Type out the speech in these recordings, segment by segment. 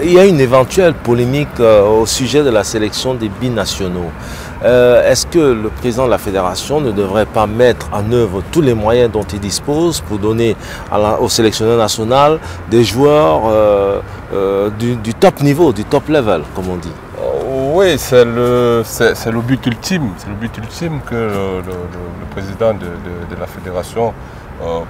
il y a une éventuelle polémique au sujet de la sélection des binationaux. Est-ce que le président de la fédération ne devrait pas mettre en œuvre tous les moyens dont il dispose pour donner au sélectionneur national des joueurs du top niveau, du top level, comme on dit? Oui, c'est le but ultime. C'est le but ultime que le président de la fédération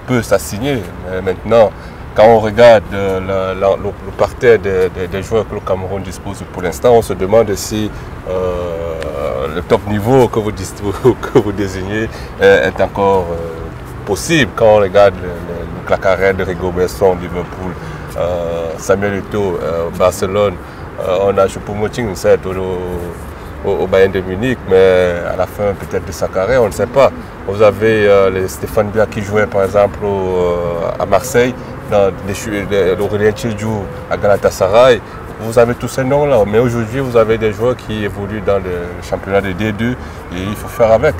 peut s'assigner. Mais maintenant, quand on regarde le parterre des joueurs que le Cameroun dispose pour l'instant, on se demande si le top niveau que vous désignez est encore possible. Quand on regarde la carrière de Rigobert Song, Liverpool, Samuel Eto'o, Barcelone, on a Choupo-Moting au Bayern de Munich, mais à la fin peut-être de sa carrière, on ne sait pas. Vous avez Stéphane Bia qui jouait par exemple à Marseille, l'Aurélien Tchidjou à Galatasaray. Vous avez tous ces noms-là, mais aujourd'hui vous avez des joueurs qui évoluent dans le championnat de D2 et il faut faire avec.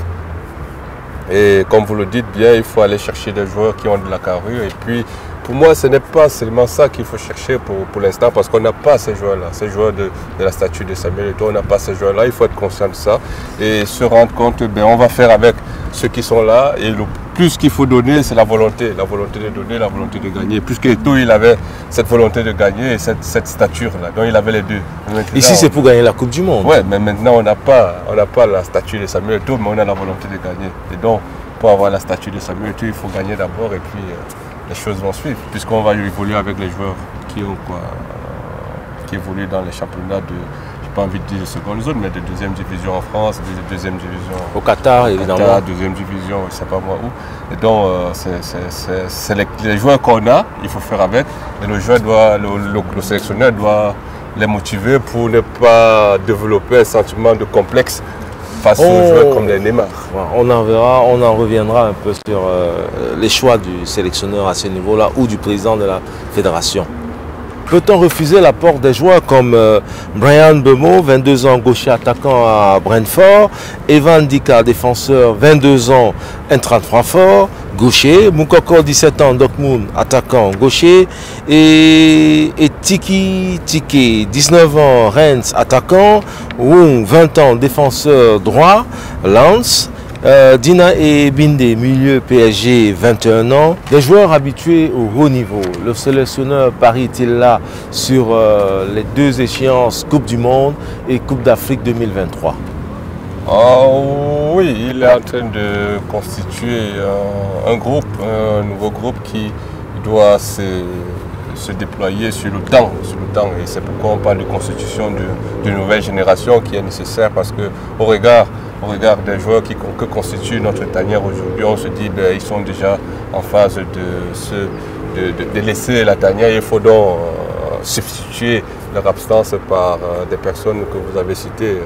Et comme vous le dites bien, il faut aller chercher des joueurs qui ont de la carrure. Et puis, pour moi, ce n'est pas seulement ça qu'il faut chercher pour l'instant, parce qu'on n'a pas ces joueurs-là, ces joueurs de la statue de Samuel Eto'o, on n'a pas ces joueurs-là, il faut être conscient de ça et se rendre compte, on va faire avec ceux qui sont là, et le plus qu'il faut donner, c'est la volonté de donner, la volonté de gagner. Puisque Eto'o, il avait cette volonté de gagner et cette stature-là, donc il avait les deux. Ici, c'est pour gagner la Coupe du Monde. Oui, mais maintenant, on n'a pas la statue de Samuel Eto'o, mais on a la volonté de gagner. Et donc, pour avoir la statue de Samuel Eto'o, il faut gagner d'abord, et puis les choses vont suivre, puisqu'on va évoluer avec les joueurs qui évoluent dans les championnats de, j'ai pas envie de dire de seconde zone, mais de deuxième division en France, de deuxième division au Qatar, évidemment. Deuxième division, je ne sais pas moi où. Et donc, c'est les joueurs qu'on a, il faut faire avec. Et le sélectionneur doit les motiver pour ne pas développer un sentiment de complexe face aux joueurs comme les Neymar. On en reviendra un peu sur les choix du sélectionneur à ce niveau-là ou du président de la fédération. Peut-on refuser l'apport des joueurs comme Brian Bemo, 22 ans, gaucher attaquant à Brentford, Evan Dika, défenseur, 22 ans, Eintracht Francfort, gaucher, Moukoko, 17 ans, Dortmund, attaquant, gaucher, et Tiki Tike, 19 ans, Rennes, attaquant, Wung, 20 ans, défenseur droit, Lens, Dina et Binde, milieu PSG, 21 ans, des joueurs habitués au haut niveau. Le sélectionneur parie-t-il là sur les deux échéances Coupe du Monde et Coupe d'Afrique 2023? Oui, il est en train de constituer un nouveau groupe qui doit se déployer sur le temps. Et c'est pourquoi on parle de constitution d'une nouvelle génération qui est nécessaire, parce qu'au regard des joueurs que constitue notre tanière aujourd'hui, on se dit ils sont déjà en phase de laisser la tanière. Il faut donc substituer leur absence par des personnes que vous avez citées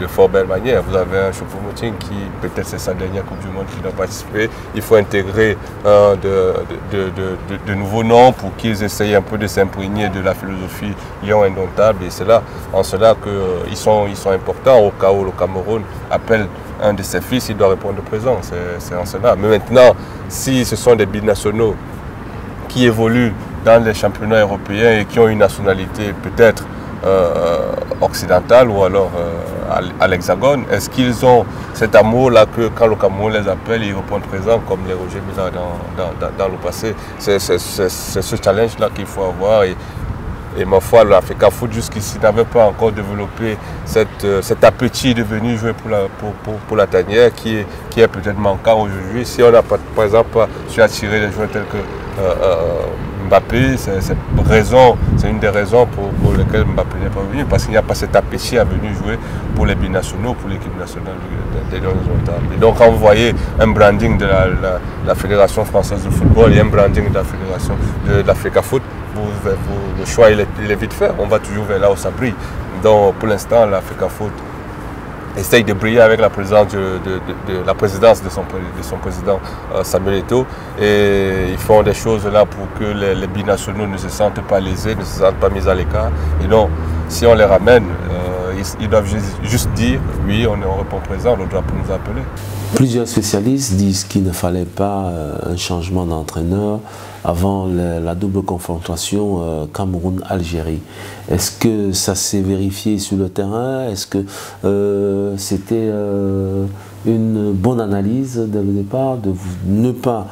de fort belle manière. Vous avez un Choupo-Moting qui, peut-être c'est sa dernière Coupe du Monde qui doit participer. Il faut intégrer de nouveaux noms pour qu'ils essayent un peu de s'imprégner de la philosophie Lion indomptable. Et c'est là, en cela qu'ils sont importants. Au cas où le Cameroun appelle un de ses fils, il doit répondre présent. C'est en cela. Mais maintenant, si ce sont des binationaux qui évoluent dans les championnats européens et qui ont une nationalité peut-être occidentale ou alors à l'Hexagone, est-ce qu'ils ont cet amour-là que quand le Cameroun les appelle, ils répondent présent comme les Roger Mila dans le passé? C'est ce challenge-là qu'il faut avoir. Et ma foi, l'Africa Foot jusqu'ici n'avait pas encore développé cet appétit de venir jouer pour la tanière qui est peut-être manquant aujourd'hui. Si on n'a pas, par exemple, su attirer des joueurs tels que Mbappé, c'est une des raisons pour lesquelles Mbappé n'est pas venu, parce qu'il n'y a pas cet appétit à venir jouer pour les binationaux, pour l'équipe nationale des horizontales. Et donc quand vous voyez un branding de la Fédération française de football et un branding de la Fédération de l'Africa Foot, le choix il est vite fait, on va toujours vers là où ça brille. Donc pour l'instant, l'Africa Foot essaye de briller avec la présidence de son président Samuel Eto'o, et ils font des choses là pour que les binationaux ne se sentent pas lésés, ne se sentent pas mis à l'écart. Et donc, si on les ramène, Ils doivent juste dire oui, on répond présent, l'autre doit nous appeler. Plusieurs spécialistes disent qu'il ne fallait pas un changement d'entraîneur avant la double confrontation Cameroun-Algérie. Est-ce que ça s'est vérifié sur le terrain? Est-ce que c'était une bonne analyse dès le départ de ne pas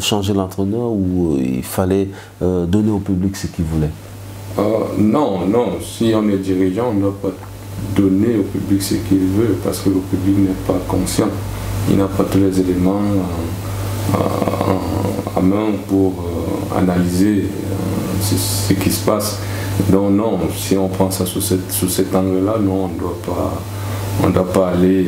changer l'entraîneur ou il fallait donner au public ce qu'il voulait? Non, non. Si on est dirigeant, on ne doit pas donner au public ce qu'il veut parce que le public n'est pas conscient. Il n'a pas tous les éléments à main pour analyser ce qui se passe. Donc non, si on prend ça sous cet angle-là, non, on ne doit pas aller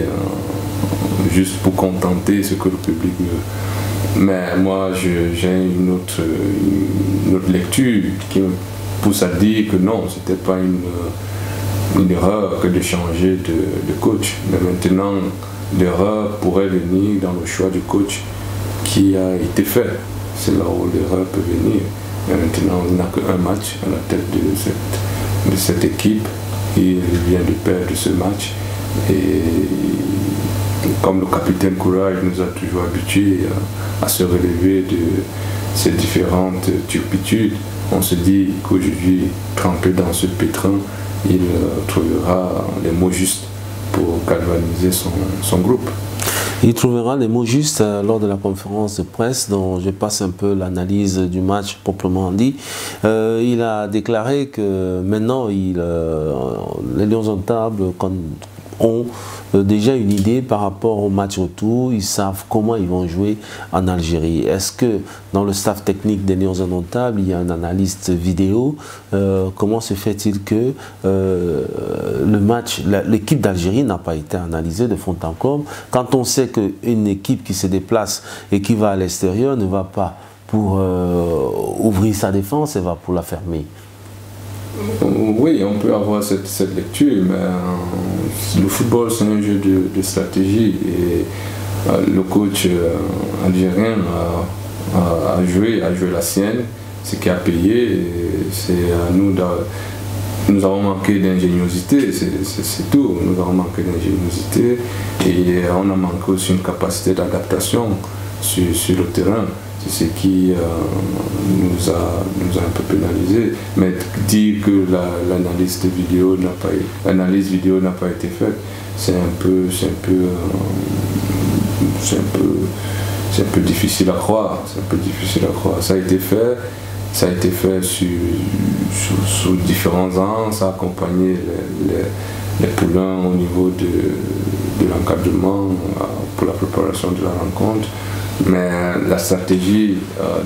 juste pour contenter ce que le public veut. Mais moi, j'ai une autre lecture qui me pousse à dire que non, ce n'était pas une erreur que de changer de coach. Mais maintenant, l'erreur pourrait venir dans le choix du coach qui a été fait. C'est là où l'erreur peut venir. Mais maintenant, on n'a qu'un match à la tête de cette équipe. Il vient de perdre ce match. Et comme le capitaine Courage nous a toujours habitués à se relever de ces différentes turpitudes, on se dit qu'aujourd'hui, trempé dans ce pétrin, il trouvera les mots justes pour galvaniser son groupe. Il trouvera les mots justes lors de la conférence de presse dont je passe un peu l'analyse du match proprement dit. Il a déclaré que maintenant les Lions Indomptables ont déjà une idée par rapport au match retour, ils savent comment ils vont jouer en Algérie. Est-ce que dans le staff technique des Lions Indomptables, il y a un analyste vidéo? Comment se fait-il que le match, l'équipe d'Algérie n'a pas été analysée de fond en comble quand on sait qu'une équipe qui se déplace et qui va à l'extérieur ne va pas pour ouvrir sa défense, elle va pour la fermer? Oui, on peut avoir cette lecture, mais le football c'est un jeu de stratégie et le coach algérien a joué la sienne, ce qui a payé, c'est à nous nous avons manqué d'ingéniosité, c'est tout, nous avons manqué d'ingéniosité et on a manqué aussi une capacité d'adaptation sur le terrain. C'est ce qui nous a un peu pénalisé. Mais dire que l'analyse vidéo n'a pas été faite, c'est un peu difficile à croire. Ça a été fait sous différents ans, ça a accompagné les poulains au niveau de l'encadrement pour la préparation de la rencontre. Mais la stratégie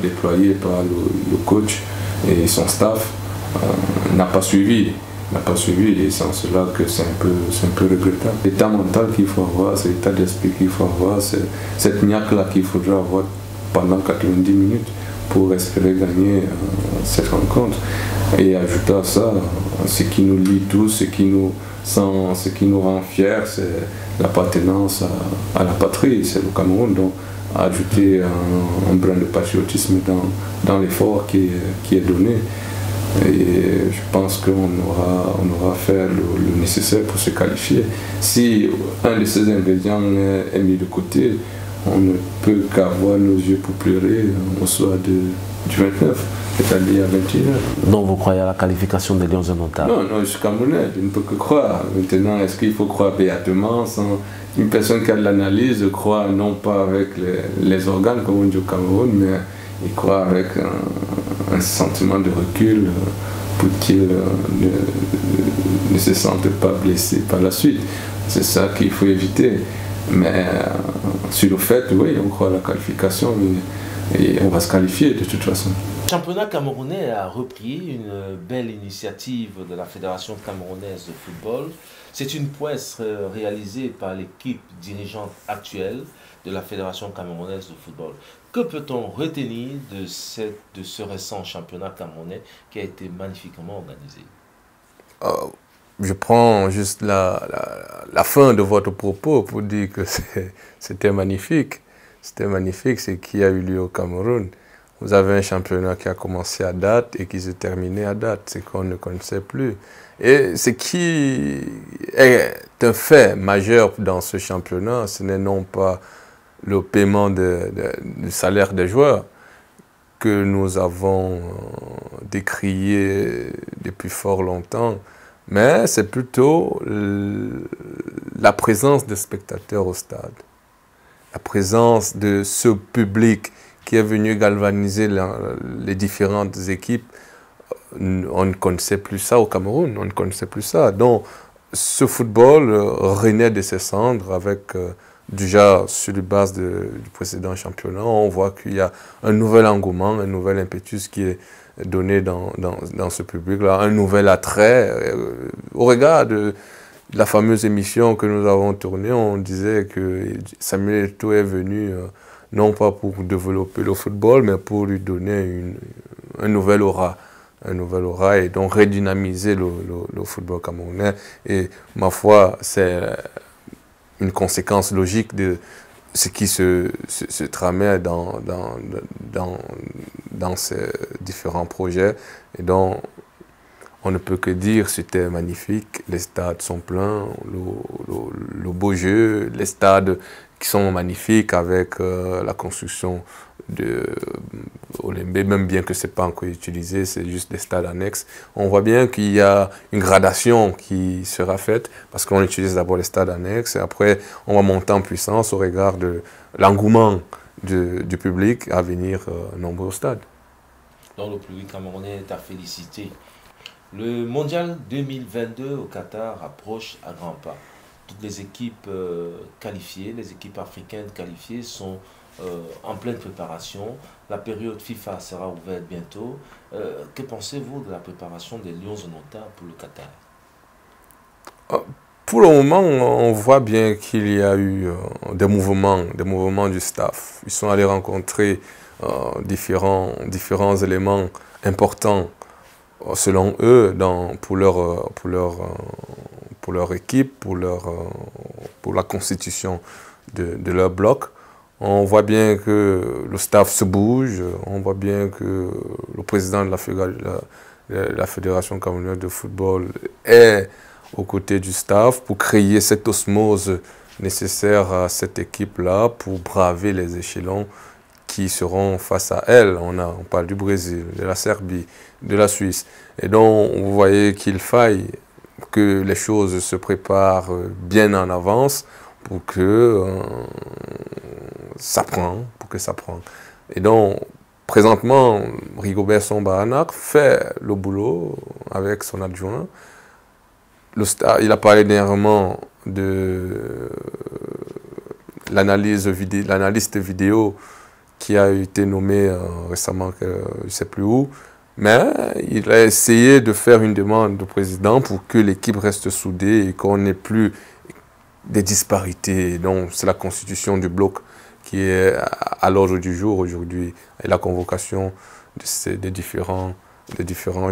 déployée par le coach et son staff n'a pas suivi. Et c'est en cela que c'est un peu regrettable. L'état mental qu'il faut avoir, c'est l'état d'esprit qu'il faut avoir, c'est cette niaque-là qu'il faudra avoir pendant 90 minutes pour espérer gagner cette rencontre. Et ajouter à ça, ce qui nous lie tous, ce qui nous rend fiers, c'est l'appartenance à la patrie, c'est le Cameroun. Donc, ajouter un brin de patriotisme dans l'effort qui est donné. Et je pense qu'on aura fait le nécessaire pour se qualifier. Si un de ces ingrédients est mis de côté, on ne peut qu'avoir nos yeux pour pleurer au soir du 29, c'est-à-dire à 21h. Donc vous croyez à la qualification des Lions Indomptables? Non, je suis Camerounais, je ne peux que croire. Maintenant, est-ce qu'il faut croire béatement une personne qui a de l'analyse croit non pas avec les organes comme on dit au Cameroun, mais il croit avec un sentiment de recul pour qu'il ne se sente pas blessé par la suite. C'est ça qu'il faut éviter. Mais sur le fait, oui, on croit à la qualification et on va se qualifier de toute façon. Le championnat camerounais a repris une belle initiative de la Fédération camerounaise de football. C'est une prouesse réalisée par l'équipe dirigeante actuelle de la Fédération camerounaise de football. Que peut-on retenir de ce récent championnat camerounais qui a été magnifiquement organisé? Je prends juste la fin de votre propos pour dire que c'était magnifique. C'était magnifique ce qui a eu lieu au Cameroun. Vous avez un championnat qui a commencé à date et qui se terminait à date, ce qu'on ne connaissait plus. Et ce qui est un fait majeur dans ce championnat, ce n'est non pas le paiement du salaire des joueurs que nous avons décrié depuis fort longtemps, mais c'est plutôt la présence des spectateurs au stade, la présence de ce public qui est venu galvaniser les différentes équipes. On ne connaissait plus ça au Cameroun, on ne connaissait plus ça. Donc, ce football renaît de ses cendres avec, déjà sur la base du précédent championnat, on voit qu'il y a un nouvel engouement, un nouvel impetus qui est donné dans ce public-là, un nouvel attrait. Au regard de la fameuse émission que nous avons tournée, on disait que Samuel Eto'o est venu non pas pour développer le football, mais pour lui donner un nouvel aura. Un nouvel aura et donc redynamiser le football camerounais. Et ma foi, c'est une conséquence logique de ce qui se tramait dans ces différents projets. Et donc, on ne peut que dire c'était magnifique. Les stades sont pleins, le beau jeu, les stades qui sont magnifiques avec la construction de Olembe, même bien que ce n'est pas encore utilisé, c'est juste des stades annexes. On voit bien qu'il y a une gradation qui sera faite parce qu'on utilise d'abord les stades annexes et après on va monter en puissance au regard de l'engouement du public à venir nombreux au stade. Donc le public camerounais est à féliciter. Le mondial 2022 au Qatar approche à grands pas. Toutes les équipes qualifiées, les équipes africaines qualifiées sont en pleine préparation. La période FIFA sera ouverte bientôt. Que pensez-vous de la préparation des Lions indomptables pour le Qatar? Pour le moment, on voit bien qu'il y a eu des mouvements du staff. Ils sont allés rencontrer différents éléments importants selon eux pour leur équipe, pour la constitution de leur bloc. On voit bien que le staff se bouge, on voit bien que le président de la Fédération camerounaise de football est aux côtés du staff pour créer cette osmose nécessaire à cette équipe-là pour braver les échelons qui seront face à elle. On parle du Brésil, de la Serbie, de la Suisse. Et donc, vous voyez qu'il faille que les choses se préparent bien en avance pour que ça prenne. Et donc, présentement, Rigobert Song-Baranak fait le boulot avec son adjoint. Il a parlé dernièrement de l'analyste vidéo qui a été nommé récemment, je ne sais plus où, mais il a essayé de faire une demande au président pour que l'équipe reste soudée et qu'on n'ait plus des disparités. Donc, c'est la constitution du bloc qui est à l'ordre du jour aujourd'hui et la convocation des différents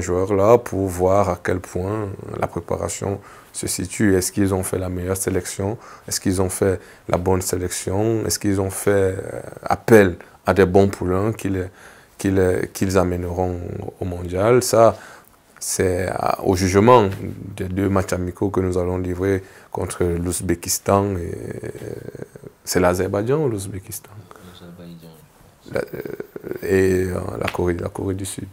joueurs-là pour voir à quel point la préparation se situe. Est-ce qu'ils ont fait la meilleure sélection? Est-ce qu'ils ont fait la bonne sélection? Est-ce qu'ils ont fait appel à des bons poulains qu'ils amèneront au mondial? Ça, c'est au jugement des 2 matchs amicaux que nous allons livrer contre l'Ouzbékistan et c'est l'Azerbaïdjan ou l'Ouzbékistan? Et la Corée du Sud.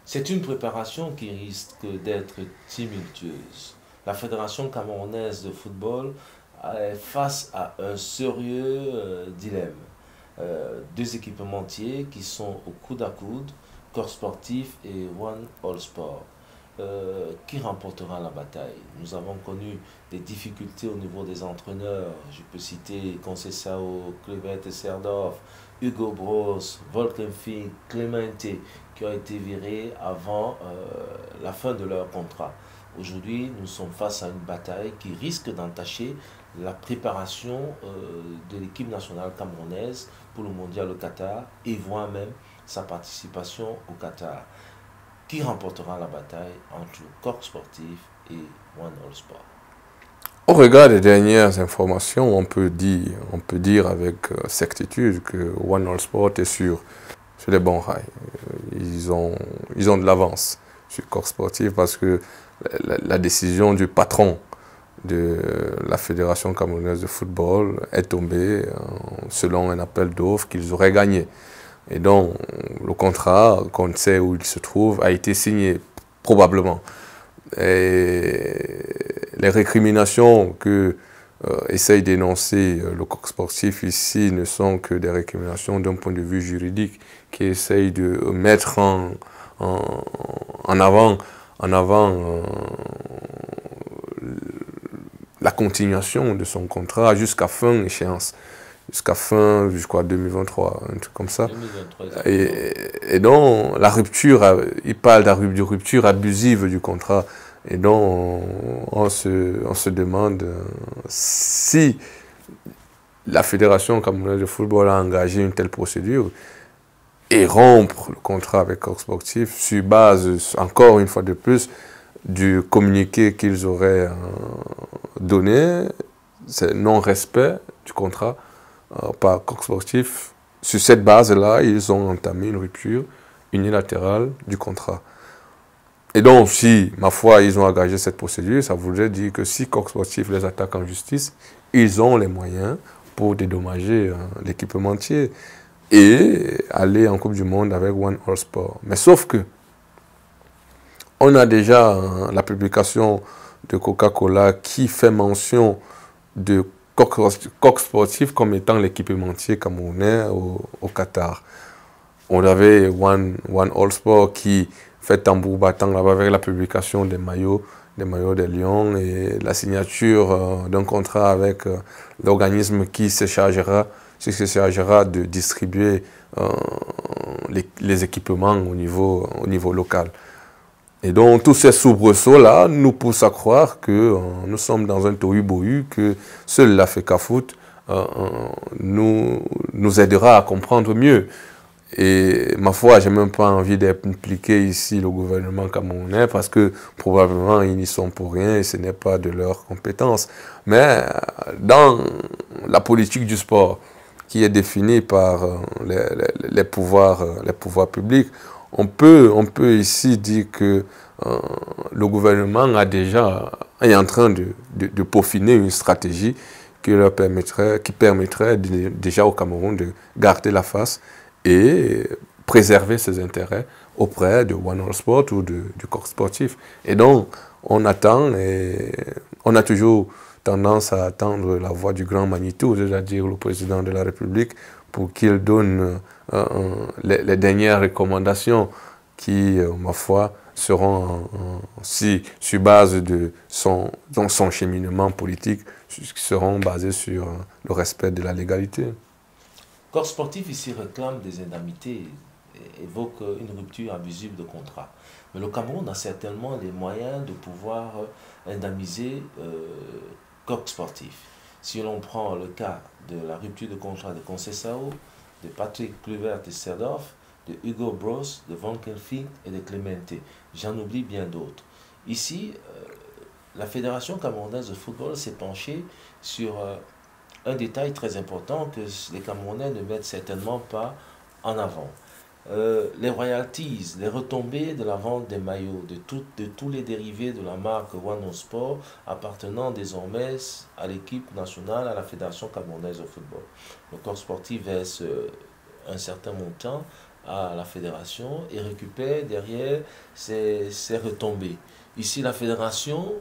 C'est une préparation qui risque d'être tumultueuse. La Fédération camerounaise de football est face à un sérieux dilemme. 2 équipementiers qui sont au coude à coude, Corps Sportif et One All Sport. Qui remportera la bataille? Nous avons connu des difficultés au niveau des entraîneurs. Je peux citer Conceição, Clemente Serdorf, Hugo Bros, Volkenfink, Clemente, qui ont été virés avant la fin de leur contrat. Aujourd'hui, nous sommes face à une bataille qui risque d'entacher la préparation de l'équipe nationale camerounaise pour le mondial au Qatar et voire même sa participation au Qatar. Qui remportera la bataille entre le Corps Sportif et One All Sport? Au regard des dernières informations, on peut dire avec certitude que One All Sport est sur les bons rails. Ils ont de l'avance sur le Corps Sportif parce que la décision du patron de la Fédération camerounaise de football est tombée selon un appel d'offres qu'ils auraient gagné. Et donc, le contrat, qu'on sait où il se trouve, a été signé, probablement. Et les récriminations que essaye d'énoncer le coq sportif ici ne sont que des récriminations d'un point de vue juridique qui essayent de mettre en avant la continuation de son contrat jusqu'à fin échéance, jusqu'à fin, je crois, 2023, un truc comme ça. 2023, et donc, la rupture, il parle de rupture abusive du contrat. Et donc, on se demande si la Fédération camerounaise de football a engagé une telle procédure et rompre le contrat avec Coq Sportif sur base, encore une fois de plus, du communiqué qu'ils auraient donné, c'est non-respect du contrat par Coq Sportif. Sur cette base-là, ils ont entamé une rupture unilatérale du contrat. Et donc, si, ma foi, ils ont engagé cette procédure, ça voudrait dire que si Coq Sportif les attaque en justice, ils ont les moyens pour dédommager l'équipementier et aller en Coupe du Monde avec One All Sport. Mais sauf que, on a déjà la publication de Coca-Cola qui fait mention de Coq Sportif comme étant l'équipementier camerounais au Qatar. On avait One All Sport qui fait tambour battant là-bas avec la publication des maillots des Lions et la signature d'un contrat avec l'organisme qui se chargera de distribuer les équipements au niveau local. Et donc, tous ces soubresauts-là nous poussent à croire que nous sommes dans un tohu-bohu, que seul la FECAFOOT nous aidera à comprendre mieux. Et ma foi, je n'ai même pas envie d'impliquer ici le gouvernement camerounais parce que probablement ils n'y sont pour rien et ce n'est pas de leur compétence. Mais dans la politique du sport qui est définie par les pouvoirs publics, on peut ici dire que le gouvernement est en train de peaufiner une stratégie qui permettrait déjà au Cameroun de garder la face et préserver ses intérêts auprès de One All Sport ou du Coq Sportif. Et donc, on attend et on a toujours tendance à attendre la voix du grand Manitou, c'est-à-dire le président de la République, pour qu'il donne les dernières recommandations qui, ma foi, seront sur base de son cheminement politique, qui seront basées sur le respect de la légalité. Coq Sportif ici réclame des indemnités et évoque une rupture abusive de contrat. Mais le Cameroun a certainement les moyens de pouvoir indemniser Coq Sportif. Si l'on prend le cas de la rupture de contrat de Conceição, de Patrick Kluivert et Seedorf, de Hugo Bros, de Van Kelvin et de Clemente, j'en oublie bien d'autres. Ici, la Fédération camerounaise de football s'est penchée sur un détail très important que les Camerounais ne mettent certainement pas en avant. Les royalties, les retombées de la vente des maillots, de tous les dérivés de la marque One All Sport appartenant désormais à l'équipe nationale, à la Fédération camerounaise de football. Le corps sportif verse un certain montant à la fédération et récupère derrière ces retombées. Ici, la fédération,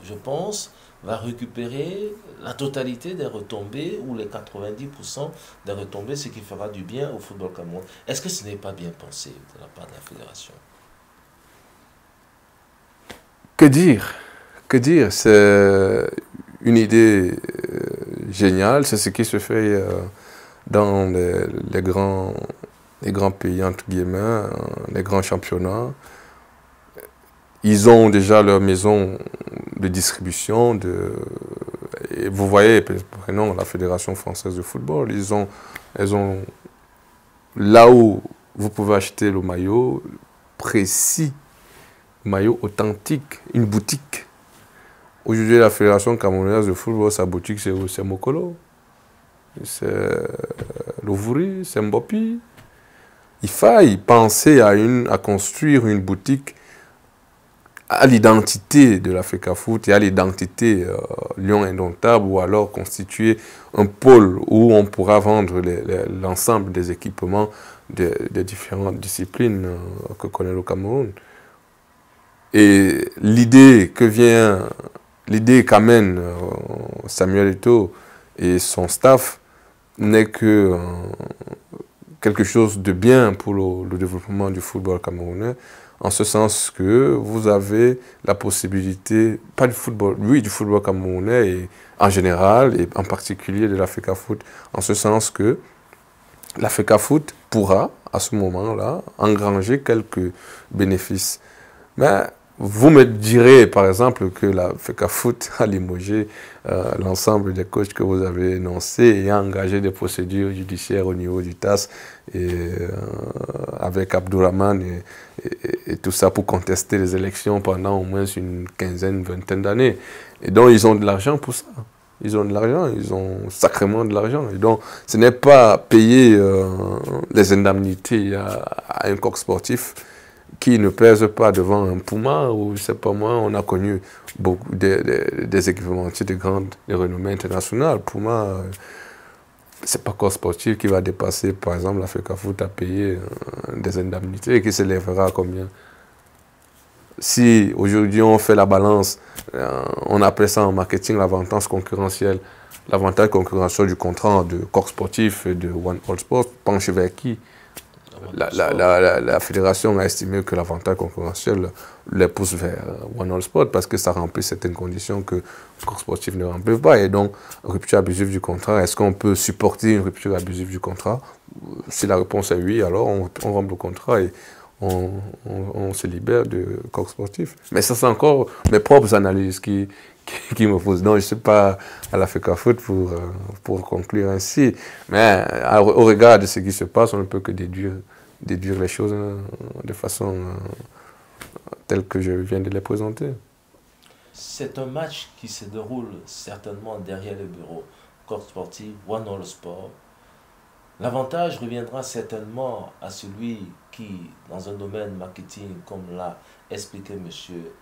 je pense, va récupérer la totalité des retombées ou les 90% des retombées, ce qui fera du bien au football camerounais. Est-ce que ce n'est pas bien pensé de la part de la fédération? Que dire? Que dire? C'est une idée géniale, c'est ce qui se fait dans les grands pays, entre guillemets, les grands championnats. Ils ont déjà leur maison de distribution. Et vous voyez, prenons la Fédération française de football, elles ont là où vous pouvez acheter le maillot précis, le maillot authentique, une boutique. Aujourd'hui, la Fédération camerounaise de football, sa boutique, c'est Mokolo, c'est Louvry, c'est Mbopi. Il faille penser à construire une boutique à l'identité de l'Africa Foot et à l'identité Lion Indomptable, ou alors constituer un pôle où on pourra vendre l'ensemble des équipements des différentes disciplines que connaît le Cameroun. Et l'idée qu'amène Samuel Eto'o et son staff n'est que quelque chose de bien pour le développement du football camerounais, en ce sens que vous avez la possibilité, pas du football, oui, du football camerounais et en général, et en particulier de l'Africa Foot, en ce sens que l'Africa Foot pourra, à ce moment-là, engranger quelques bénéfices. Mais vous me direz, par exemple, que l'Africa Foot a limogé l'ensemble des coachs que vous avez énoncés et a engagé des procédures judiciaires au niveau du TAS et, avec Abdourahmane et tout ça pour contester les élections pendant au moins une quinzaine, vingtaine d'années. Et donc, ils ont de l'argent pour ça. Ils ont de l'argent, ils ont sacrément de l'argent. Et donc, ce n'est pas payer les indemnités à un coq sportif qui ne pèse pas devant un Puma, ou je ne sais pas moi, on a connu beaucoup des équipementiers de renommée internationale. Puma, c'est pas coq sportif qui va dépasser, par exemple, l'Africa Foot à payer des indemnités et qui s'élèvera à combien? Si aujourd'hui on fait la balance, on appelle ça en marketing l'avantage concurrentiel. L'avantage concurrentiel du contrat de coq sportif et de One All Sport penche vers qui? La fédération a estimé que l'avantage concurrentiel les pousse vers One All Sport parce que ça remplit certaines conditions que le coq sportif ne remplit pas. Et donc, rupture abusive du contrat, est-ce qu'on peut supporter une rupture abusive du contrat? Si la réponse est oui, alors on rompt le contrat et on se libère de coq sportif. Mais ça, c'est encore mes propres analyses qui me posent. Non, je ne suis pas à l'Africa Foot pour conclure ainsi. Mais au regard de ce qui se passe, on ne peut que déduire les choses de façon telle que je viens de les présenter. C'est un match qui se déroule certainement derrière le bureau. Coq sportif, One All Sport. L'avantage reviendra certainement à celui qui, dans un domaine marketing, comme l'a expliqué M.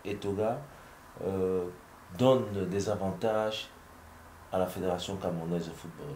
Etoga, donne des avantages à la Fédération camerounaise de football.